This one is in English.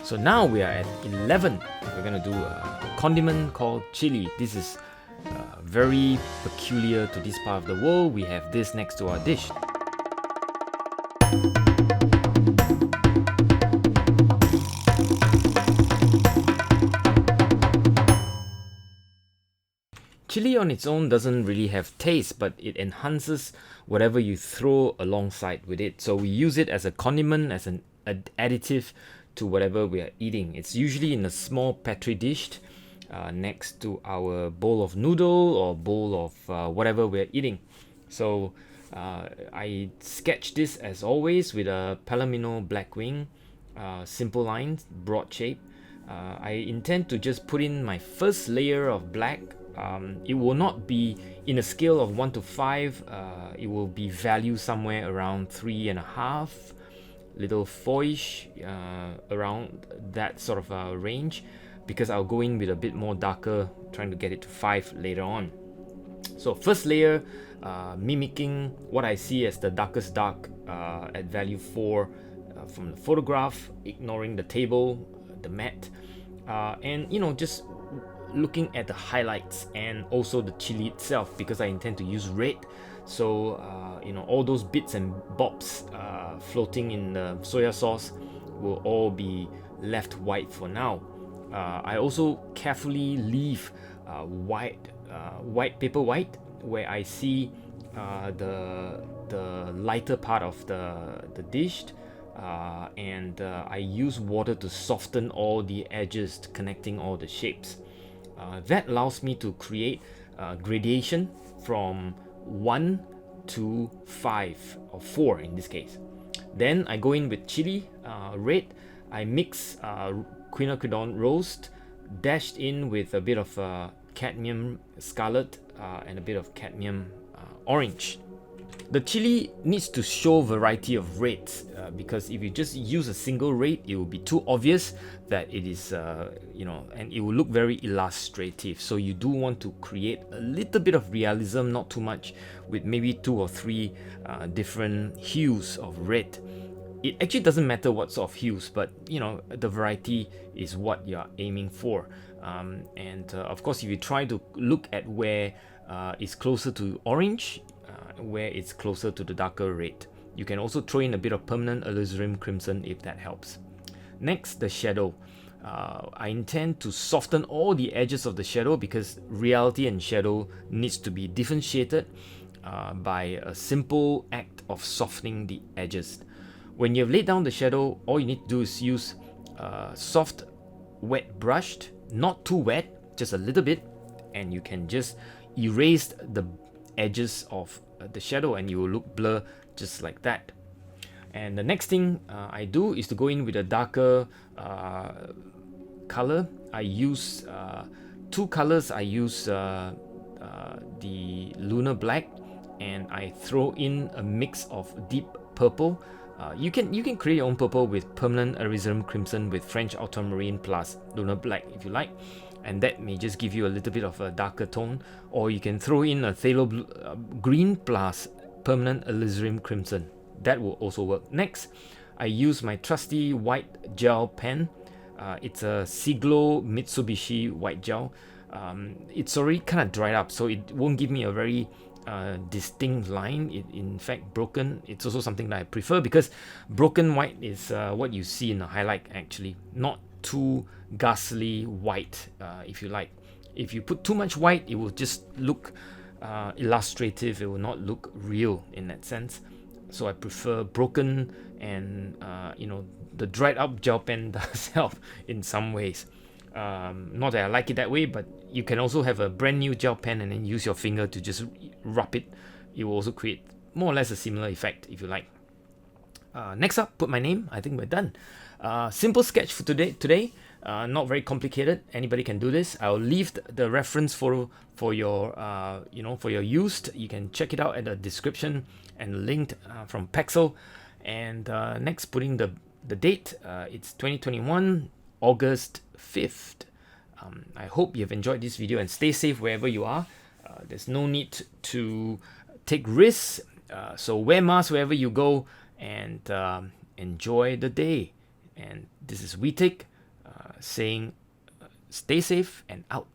So now we are at 11. We're gonna do a condiment called chili. This is very peculiar to this part of the world. We have this next to our dish. Chili on its own doesn't really have taste, but it enhances whatever you throw alongside with it. So we use it as a condiment, as an additive to whatever we are eating. It's usually in a small petri dish next to our bowl of noodle or bowl of whatever we're eating. So I sketch this as always with a Palomino Blackwing, simple lines, broad shape. I intend to just put in my first layer of black. It will not be in a scale of 1 to 5. It will be value somewhere around 3.5, little 4ish, around that sort of range, because I'll go in with a bit more darker, trying to get it to 5 later on. So first layer, mimicking what I see as the darkest dark at value 4 from the photograph, ignoring the table, the mat, and just looking at the highlights and also the chili itself, because I intend to use red. So all those bits and bobs floating in the soya sauce will all be left white for now. I also carefully leave white paper white where I see the lighter part of the dish, and I use water to soften all the edges, connecting all the shapes. That allows me to create gradation from 1 to 5 or 4 in this case. Then I go in with chili red. I mix quinacridone roast dashed in with a bit of cadmium scarlet and a bit of cadmium orange. The chili needs to show variety of reds because if you just use a single red, it will be too obvious that it is, and it will look very illustrative. So you do want to create a little bit of realism, not too much, with maybe 2 or 3 different hues of red. It actually doesn't matter what sort of hues, but the variety is what you're aiming for. Of course, if you try to look at where it's closer to orange, where it's closer to the darker red. You can also throw in a bit of permanent alizarin crimson if that helps. Next, the shadow. I intend to soften all the edges of the shadow because reality and shadow needs to be differentiated by a simple act of softening the edges. When you've laid down the shadow, all you need to do is use soft, wet brushed, not too wet, just a little bit, and you can just erase the edges of the shadow and you will look blur just like that. And the next thing I do is to go in with a darker color. I use 2 colors. I use the lunar black, and I throw in a mix of deep purple. You can create your own purple with permanent alizarin crimson with French ultramarine plus lunar black if you like, and that may just give you a little bit of a darker tone. Or you can throw in a phthalo green plus permanent alizarin crimson. That will also work. Next, I use my trusty white gel pen. It's a Siglo Mitsubishi white gel. It's already kind of dried up, so it won't give me a very distinct line. In fact, broken, it's also something that I prefer because broken white is what you see in the highlight actually, not too ghastly white, if you like. If you put too much white, it will just look illustrative. It will not look real in that sense. So I prefer broken, and the dried up gel pen does help in some ways. Not that I like it that way, but you can also have a brand new gel pen and then use your finger to just rub it. It will also create more or less a similar effect if you like. Next up, put my name. I think we're done. Simple sketch for today. Not very complicated. Anybody can do this. I'll leave the reference for your for your use. You can check it out at the description and linked from Pexel. And next, putting the date. It's 2021 August 5th. I hope you've enjoyed this video and stay safe wherever you are. There's no need to take risks. So wear masks wherever you go and enjoy the day. And this is Whee Teck saying stay safe and out.